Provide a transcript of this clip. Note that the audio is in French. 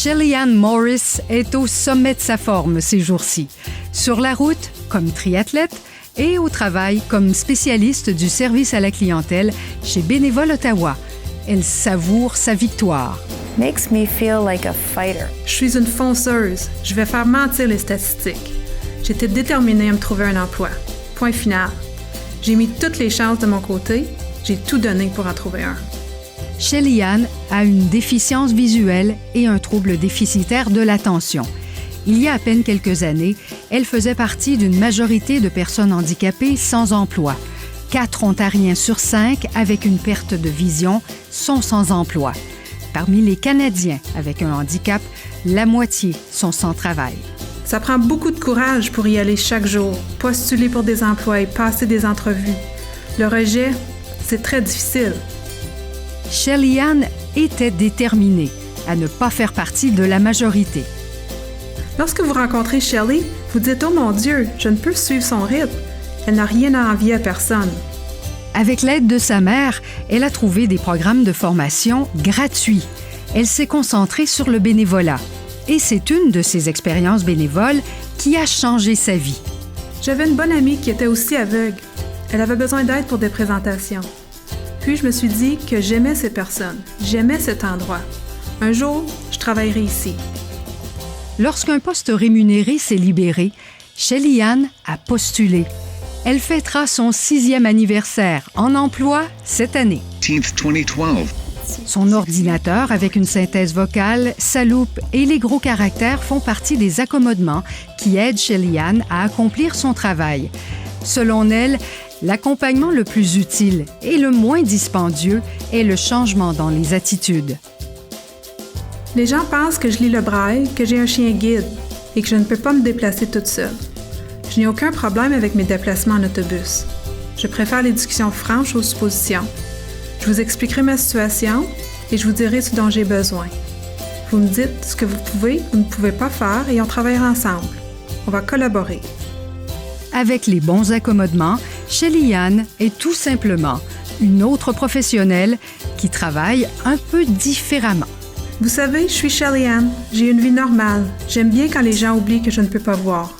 Shelly-Ann Morris est au sommet de sa forme ces jours-ci. Sur la route, comme triathlète, et au travail comme spécialiste du service à la clientèle chez Bénévoles Ottawa. Elle savoure sa victoire. Makes me feel like a fighter. Je suis une fonceuse. Je vais faire mentir les statistiques. J'étais déterminée à me trouver un emploi. Point final. J'ai mis toutes les chances de mon côté. J'ai tout donné pour en trouver un. Shelly-Ann a une déficience visuelle et un trouble déficitaire de l'attention. Il y a à peine quelques années, elle faisait partie d'une majorité de personnes handicapées sans emploi. 4 Ontariens sur 5 avec une perte de vision sont sans emploi. Parmi les Canadiens avec un handicap, la moitié sont sans travail. Ça prend beaucoup de courage pour y aller chaque jour, postuler pour des emplois et passer des entrevues. Le rejet, c'est très difficile. Shelly-Ann était déterminée à ne pas faire partie de la majorité. Lorsque vous rencontrez Shelly, vous dites « Oh mon Dieu, je ne peux suivre son rythme. Elle n'a rien à envier à personne. » Avec l'aide de sa mère, elle a trouvé des programmes de formation gratuits. Elle s'est concentrée sur le bénévolat. Et c'est une de ses expériences bénévoles qui a changé sa vie. J'avais une bonne amie qui était aussi aveugle. Elle avait besoin d'aide pour des présentations. Puis je me suis dit que j'aimais ces personnes, j'aimais cet endroit. Un jour, je travaillerai ici. Lorsqu'un poste rémunéré s'est libéré, Shelly-Ann a postulé. Elle fêtera son 6e anniversaire en emploi cette année. 2012. Son ordinateur avec une synthèse vocale, sa loupe et les gros caractères font partie des accommodements qui aident Shelly-Ann à accomplir son travail. Selon elle, l'accompagnement le plus utile et le moins dispendieux est le changement dans les attitudes. Les gens pensent que je lis le braille, que j'ai un chien guide et que je ne peux pas me déplacer toute seule. Je n'ai aucun problème avec mes déplacements en autobus. Je préfère les discussions franches aux suppositions. Je vous expliquerai ma situation et je vous dirai ce dont j'ai besoin. Vous me dites ce que vous pouvez ou ne pouvez pas faire et on travaillera ensemble. On va collaborer. Avec les bons accommodements, Shelly-Ann est tout simplement une autre professionnelle qui travaille un peu différemment. Vous savez, je suis Shelly-Ann. J'ai une vie normale. J'aime bien quand les gens oublient que je ne peux pas voir.